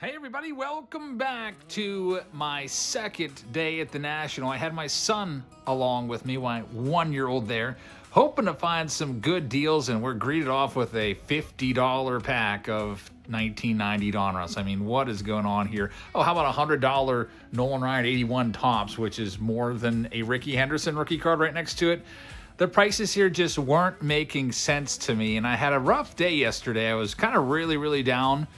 Hey everybody, welcome back to my second day at the National. I had my son along with me, my 1-year-old there, hoping to find some good deals, and we're greeted off with a $50 pack of 1990 Donruss. I mean, what is going on here? Oh, how about a $100 Nolan Ryan 81 Topps, which is more than a Ricky Henderson rookie card right next to it? The prices here just weren't making sense to me, and I had a rough day yesterday. I was kind of really down,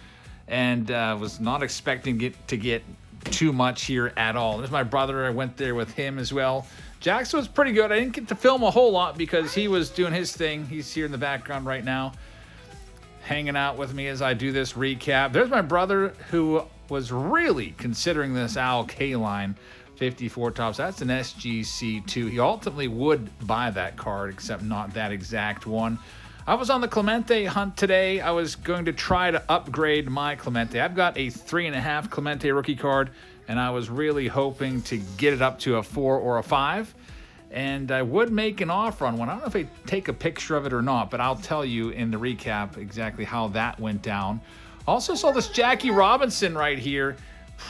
and was not expecting to get too much here at all. There's my brother. I went there with him as well. Jackson was pretty good. I didn't get to film a whole lot because he was doing his thing. He's here in the background right now, hanging out with me as I do this recap. There's my brother who was really considering this Al K line 54 Topps. That's an SGC2. He ultimately would buy that card, except not that exact one. I was on the Clemente hunt today. I was going to try to upgrade my Clemente. I've got a 3.5 Clemente rookie card, and I was really hoping to get it up to a 4 or a 5. And I would make an offer on one. I don't know if I take a picture of it or not, but I'll tell you in the recap exactly how that went down. Also saw this Jackie Robinson right here.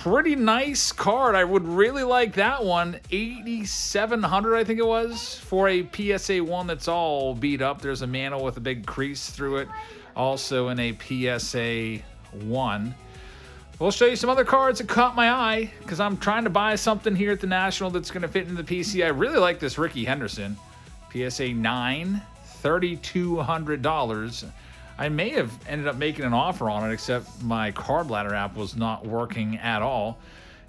Pretty nice card. I would really like that one. 8,700, I think it was, for a PSA 1 that's all beat up. There's a mantle with a big crease through it, also in a PSA 1. We'll show you some other cards that caught my eye because I'm trying to buy something here at the National that's going to fit into the PC. I really like this Ricky Henderson. PSA 9, $3,200. I may have ended up making an offer on it, except my card ladder app was not working at all.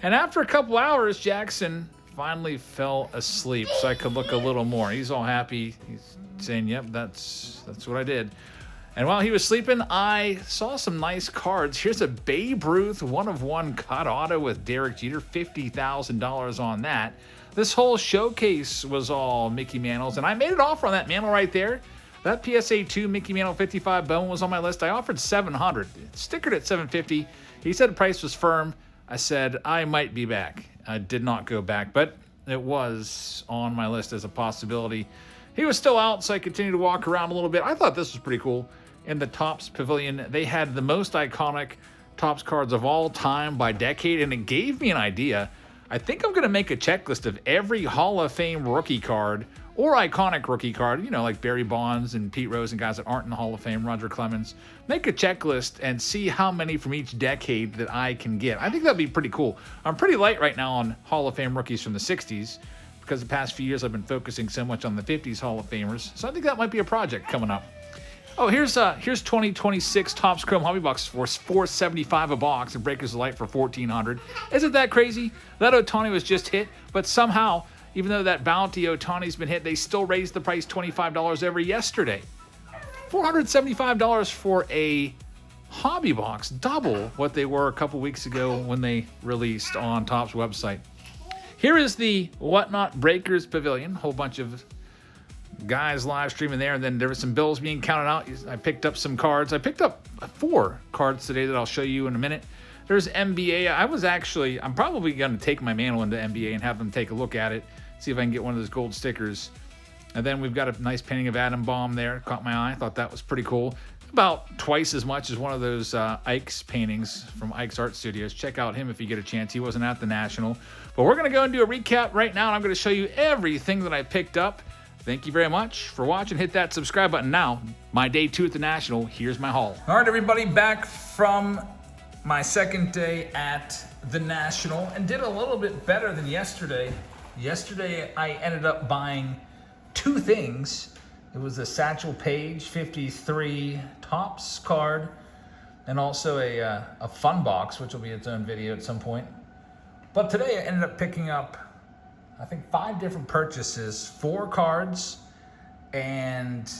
And after a couple hours, Jackson finally fell asleep, so I could look a little more. He's all happy. He's saying, yep, that's what I did. And while he was sleeping, I saw some nice cards. Here's a Babe Ruth 1/1 cut auto with Derek Jeter, $50,000 on that. This whole showcase was all Mickey Mantles, and I made an offer on that mantle right there. That PSA 2 Mickey Mantle 55 Bone was on my list. I offered $700. Stickered at $750. He said the price was firm. I said I might be back. I did not go back, but it was on my list as a possibility. He was still out, so I continued to walk around a little bit. I thought this was pretty cool. In the Topps Pavilion, they had the most iconic Topps cards of all time by decade, and it gave me an idea. I think I'm going to make a checklist of every Hall of Fame rookie card or iconic rookie card, you know, like Barry Bonds and Pete Rose and guys that aren't in the Hall of Fame, Roger Clemens. Make a checklist and see how many from each decade that I can get. I think that'd be pretty cool. I'm pretty light right now on Hall of Fame rookies from the 60s because the past few years I've been focusing so much on the 50s Hall of Famers. So I think that might be a project coming up. Oh, here's 2026 Topps Chrome Hobby Box for $475 a box and Breakers of Light for $1,400. Isn't that crazy? That Ohtani was just hit, but somehow, even though that bounty Ohtani's been hit, they still raised the price $25 every yesterday. $475 for a hobby box, double what they were a couple weeks ago when they released on Topps website. Here is the Whatnot Breakers Pavilion, whole bunch of guys live streaming there, and then there were some bills being counted out. I picked up some cards. I picked up 4 cards today that I'll show you in a minute. There's NBA. I'm probably going to take my mantle into NBA and have them take a look at it, see if I can get one of those gold stickers. And then we've got a nice painting of Adam Baum there. Caught my eye. Thought that was pretty cool. About twice as much as one of those Ike's paintings from Ike's Art Studios. Check out him if you get a chance. He wasn't at the National. But we're going to go and do a recap right now, and I'm going to show you everything that I picked up. Thank you very much for watching. Hit that subscribe button now. My day 2 at the National. Here's my haul. All right, everybody, back from my second day at the National, and did a little bit better than yesterday. Yesterday, I ended up buying 2 things. It was a Satchel Paige 53 Topps card, and also a fun box, which will be its own video at some point. But today, I ended up picking up, I think, 5 different purchases, 4 cards, and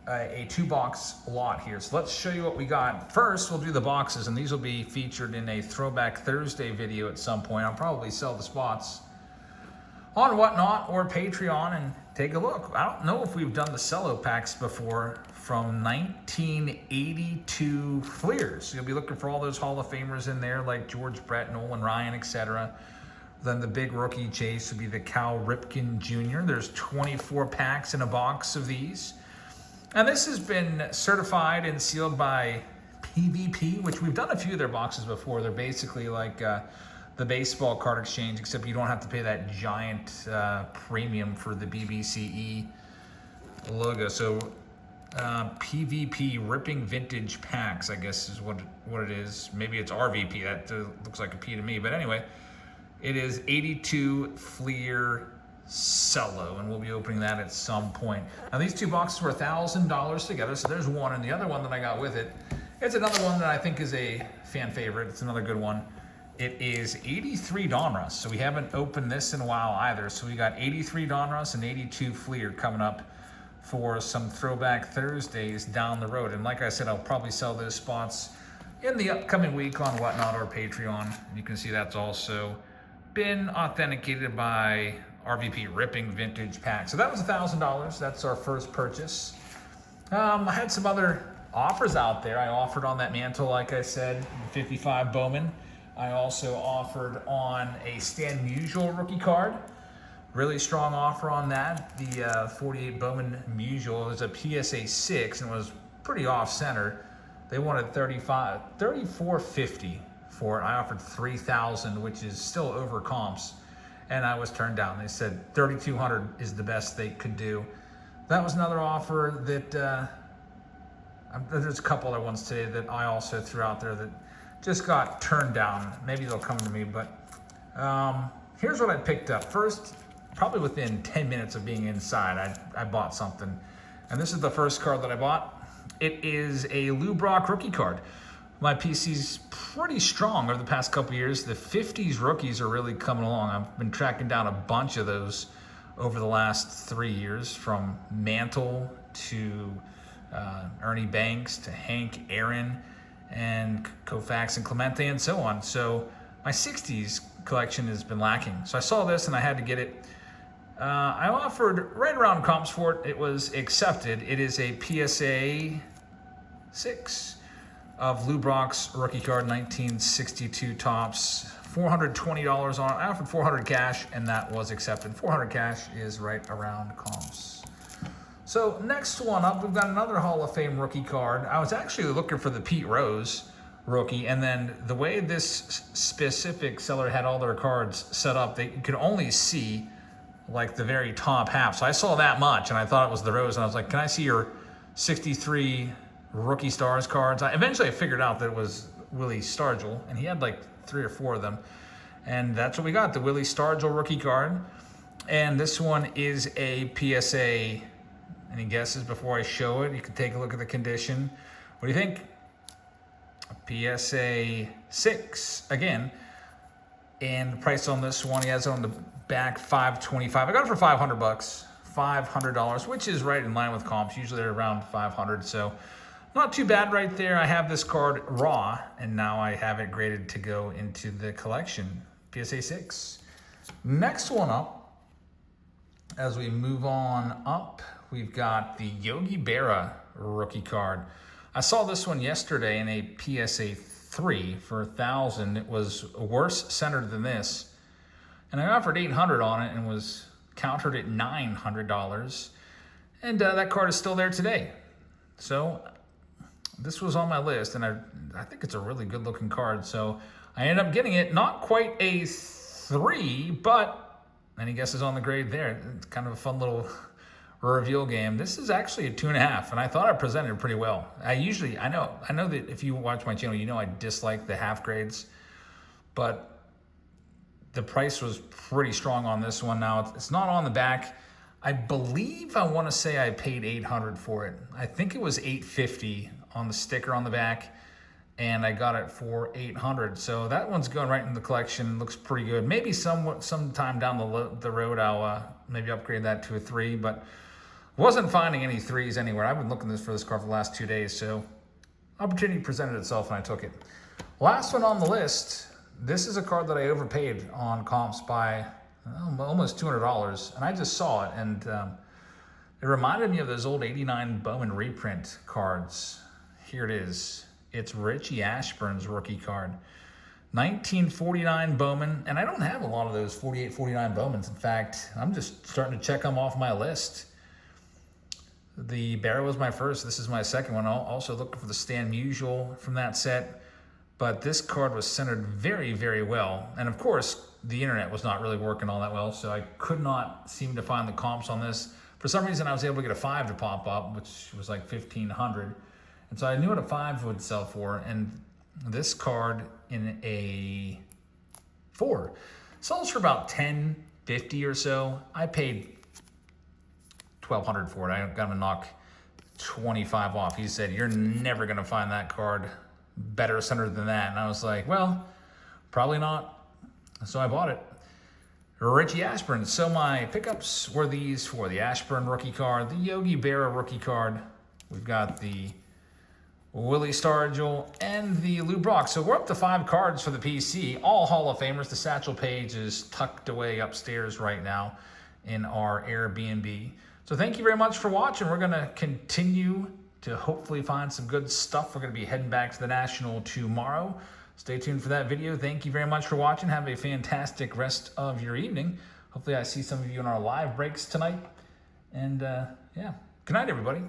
a 2-box lot here. So let's show you what we got. First, we'll do the boxes, and these will be featured in a Throwback Thursday video at some point. I'll probably sell the spots on Whatnot or Patreon and take a look. I don't know if we've done the cello packs before from 1982 Fleers. You'll be looking for all those Hall of Famers in there, like George Brett, Nolan Ryan, etc. Then the big rookie chase would be the Cal Ripken Jr. There's 24 packs in a box of these. And this has been certified and sealed by PvP, which we've done a few of their boxes before. They're basically like the baseball card exchange, except you don't have to pay that giant premium for the BBCE logo. So PvP ripping vintage packs, I guess is what it is. Maybe it's RVP. That looks like a P to me. But anyway, it is 82 Fleer Cello, and we'll be opening that at some point. Now these two boxes were $1,000 together, so there's one, and the other one that I got with it, it's another one that I think is a fan favorite. It's another good one. It is 83 Donruss, so we haven't opened this in a while either. So we got 83 Donruss and 82 Fleer coming up for some Throwback Thursdays down the road. And like I said, I'll probably sell those spots in the upcoming week on Whatnot or Patreon. You can see that's also been authenticated by RVP Ripping Vintage Pack. So that was $1,000. That's our first purchase. I had some other offers out there. I offered on that mantle, like I said, 55 Bowman. I also offered on a Stan Musial rookie card. Really strong offer on that. The 48 Bowman Musial was a PSA 6 and was pretty off-center. They wanted $34.50 for it. I offered $3,000, which is still over comps, and I was turned down. They said $3,200 is the best they could do. That was another offer that there's a couple other ones today that I also threw out there that just got turned down. Maybe they'll come to me, but here's what I picked up. First, probably within 10 minutes of being inside, I bought something. And this is the first card that I bought. It is a Lou Brock rookie card. My PC's pretty strong over the past couple years. The 50s rookies are really coming along. I've been tracking down a bunch of those over the last 3 years, from Mantle to Ernie Banks to Hank Aaron and Koufax and Clemente and so on. So my 60s collection has been lacking. So I saw this and I had to get it. I offered right around comps for it. It was accepted. It is a PSA 6 of Lou Brock's rookie card, 1962 tops, $420 on it. I offered $400 cash, and that was accepted. $400 cash is right around comps. So next one up, we've got another Hall of Fame rookie card. I was actually looking for the Pete Rose rookie, and then the way this specific seller had all their cards set up, they could only see like the very top half. So I saw that much, and I thought it was the Rose, and I was like, can I see your 63 Rookie Stars cards? Eventually I figured out that it was Willie Stargell, and he had like 3 or 4 of them. And that's what we got, the Willie Stargell rookie card. And this one is a PSA. Any guesses before I show it? You can take a look at the condition. What do you think? PSA 6 again. And the price on this one, he has it on the back, $525. I got it for $500, $500, which is right in line with comps. Usually they're around 500, so not too bad right there. I have this card raw, and now I have it graded to go into the collection. PSA 6. Next one up, as we move on up, we've got the Yogi Berra rookie card. I saw this one yesterday in a PSA 3 for $1,000. It was worse centered than this, and I offered $800 on it and was countered at $900. And that card is still there today. So this was on my list, and I think it's a really good looking card. So I ended up getting it. Not quite a 3, but any guesses on the grade there? It's kind of a fun little reveal game. This is actually a 2.5, and I thought I presented it pretty well. I know that if you watch my channel, you know I dislike the half grades, but the price was pretty strong on this one. Now it's not on the back. I believe I want to say I paid $800 for it. I think it was $850 on the sticker on the back, and I got it for $800. So that one's going right in the collection. Looks pretty good. Maybe sometime down the road I'll maybe upgrade that to a 3, but wasn't finding any 3s anywhere. I've been looking for this card for the last 2 days, so opportunity presented itself and I took it. Last one on the list. This is a card that I overpaid on comps by almost $200, and I just saw it, and it reminded me of those old 89 Bowman reprint cards. Here it is. It's Richie Ashburn's rookie card. 1949 Bowman, and I don't have a lot of those 48, 49 Bowmans. In fact, I'm just starting to check them off my list. The Barrow was my first. This is my second one. I'll also looking for the Stan Musial from that set. But this card was centered very, very well. And of course, the internet was not really working all that well, so I could not seem to find the comps on this. For some reason, I was able to get a 5 to pop up, which was like 1,500. And so I knew what a 5 would sell for. And this card in a 4 sells for about $10.50 or so. I paid $1,200 for it. I got him to knock 25 off. He said, "You're never gonna find that card better centered than that." And I was like, well, probably not. So I bought it. Richie Ashburn. So my pickups were these for the Ashburn rookie card, the Yogi Berra rookie card. We've got the Willie Stargell and the Lou Brock. So we're up to 5 cards for the PC, all Hall of Famers. The Satchel Paige is tucked away upstairs right now in our Airbnb. So thank you very much for watching. We're going to continue to hopefully find some good stuff. We're going to be heading back to the National tomorrow. Stay tuned for that video. Thank you very much for watching. Have a fantastic rest of your evening. Hopefully I see some of you in our live breaks tonight. And yeah, good night, everybody.